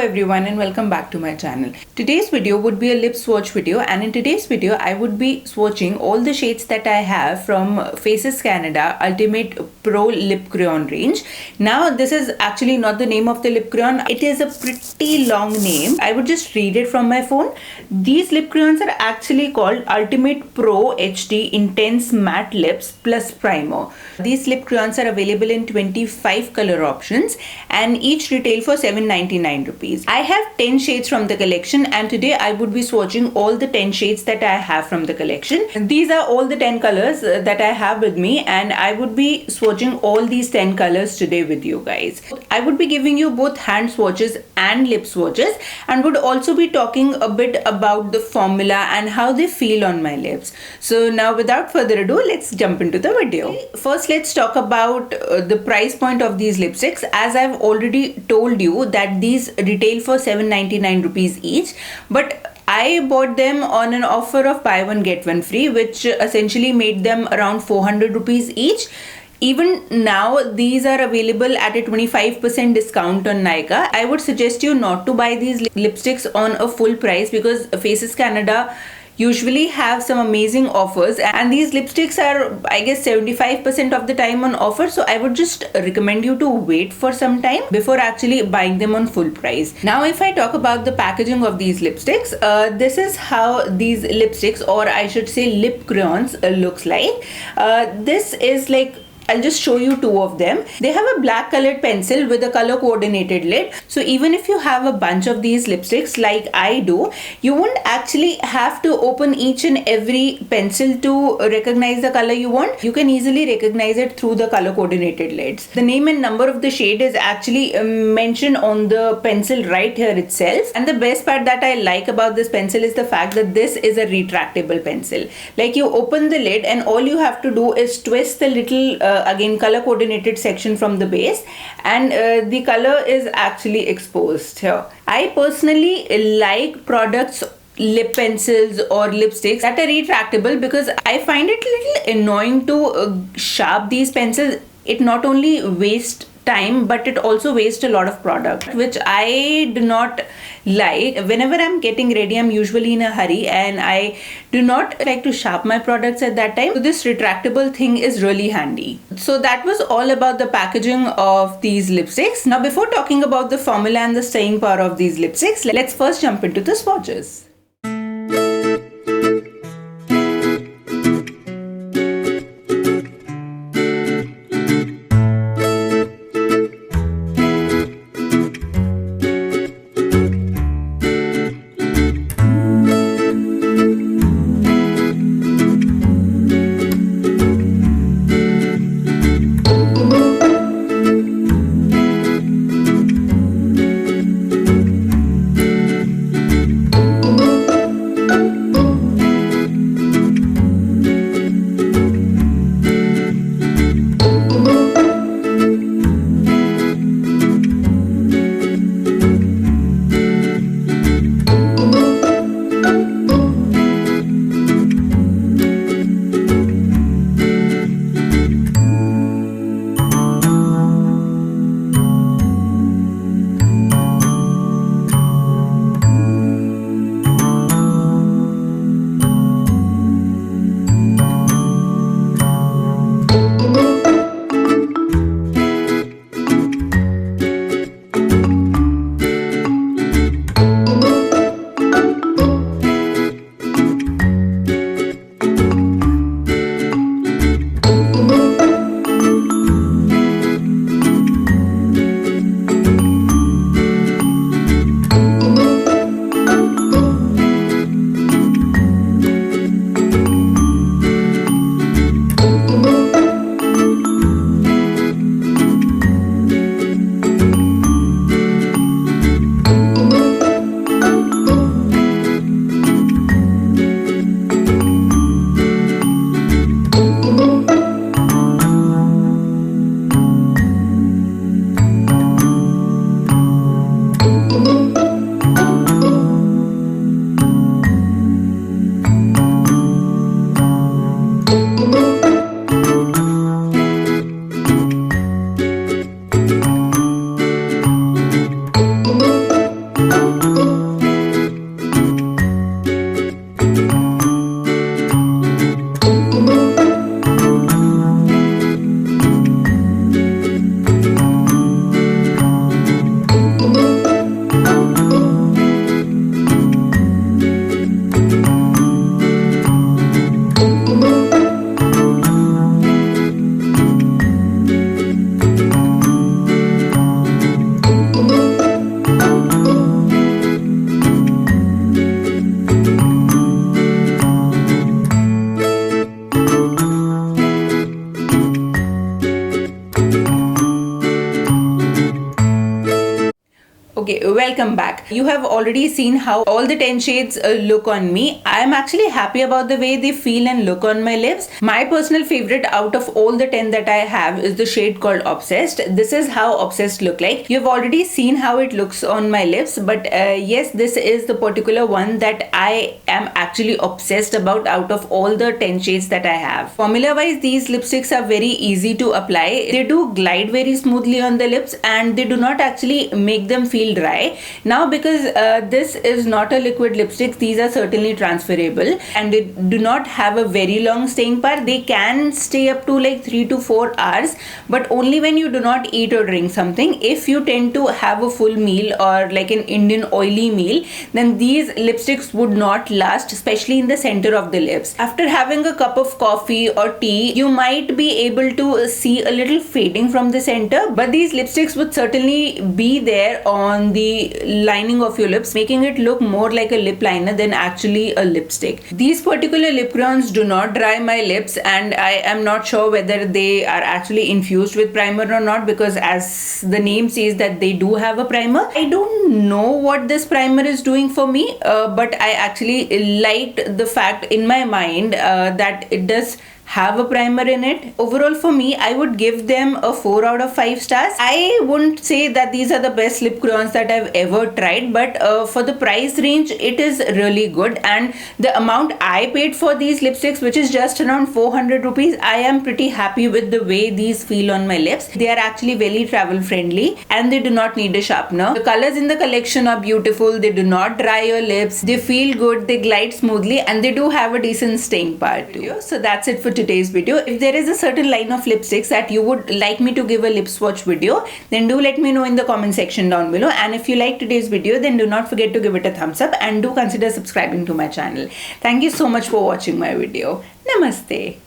everyone and welcome back to my channel. Today's video would be a lip swatch video, and in today's video I would be swatching all the shades that I have from Faces Canada Ultimate Pro Lip Crayon range. Now this is actually not the name of the lip crayon, it is a pretty long name. I would just read it from my phone. These lip crayons are actually called Ultimate Pro HD Intense Matte Lips Plus Primer. These lip crayons are available in 25 color options and each retail for $7.99 rupees. I have 10 shades from the collection, and today I would be swatching all the 10 shades that I have from the collection. These are all the 10 colors that I have with me, and I would be swatching all these 10 colors today with you guys. I would be giving you both hand swatches and lip swatches, and would also be talking a bit about the formula and how they feel on my lips. So now without further ado, let's jump into the video. First, let's talk about the price point of these lipsticks. As I've already told you that these retail for $7.99 rupees each, but I bought them on an offer of buy one get one free, which essentially made them around 400 rupees each. Even now these are available at a 25% discount on Nykaa. I would suggest you not to buy these lipsticks on a full price because Faces Canada usually have some amazing offers, and these lipsticks are, I guess, 75% of the time on offer. So I would just recommend you to wait for some time before actually buying them on full price. Now if I talk about the packaging of these lipsticks, this is how these lipsticks, or I should say lip crayons, looks like. This is like, I'll just show you two of them. They have a black colored pencil with a color coordinated lid. So even if you have a bunch of these lipsticks like I do, you won't actually have to open each and every pencil to recognize the color you want. You can easily recognize it through the color coordinated lids. The name and number of the shade is actually mentioned on the pencil right here itself. And the best part that I like about this pencil is the fact that this is a retractable pencil. Like, you open the lid and all you have to do is twist the little again color coordinated section from the base, and the color is actually exposed here. I personally like products, lip pencils or lipsticks that are retractable, because I find it a little annoying to sharp these pencils. It not only wastes time, but it also wastes a lot of product, which I do not like. Whenever I'm getting ready, I'm usually in a hurry and I do not like to sharp my products at that time. So this retractable thing is really handy. So that was all about the packaging of these lipsticks. Now before talking about the formula and the staying power of these lipsticks, let's first jump into the swatches. Welcome back. You have already seen how all the 10 shades look on me. I am actually happy about the way they feel and look on my lips. My personal favorite out of all the 10 that I have is the shade called Obsessed. This is how Obsessed look like. You've already seen how it looks on my lips, but yes, this is the particular one that I am actually obsessed about out of all the 10 shades that I have. Formula wise, these lipsticks are very easy to apply. They do glide very smoothly on the lips and they do not actually make them feel dry. Now because this is not a liquid lipstick, these are certainly transferable and they do not have a very long staying power. They can stay up to like 3 to 4 hours, but only when you do not eat or drink something. If you tend to have a full meal or like an Indian oily meal, then these lipsticks would not last, especially in the center of the lips. After having a cup of coffee or tea, you might be able to see a little fading from the center, but these lipsticks would certainly be there on the lining of your lips, making it look more like a lip liner than actually a lipstick. These particular lip crayons do not dry my lips, and I am not sure whether they are actually infused with primer or not, because as the name says that they do have a primer. I don't know what this primer is doing for me, but I actually liked the fact in my mind that it does have a primer in it. Overall for me, I would give them a 4 out of 5 stars. I wouldn't say that these are the best lip crayons that I've ever tried, but for the price range, it is really good. And the amount I paid for these lipsticks, which is just around 400 rupees, I am pretty happy with the way these feel on my lips. They are actually very travel friendly and they do not need a sharpener. The colors in the collection are beautiful. They do not dry your lips. They feel good. They glide smoothly and they do have a decent staying power too. So that's it for today's video. If there is a certain line of lipsticks that you would like me to give a lip swatch video, then do let me know in the comment section down below. And if you like today's video, then do not forget to give it a thumbs up and do consider subscribing to my channel. Thank you so much for watching my video. Namaste.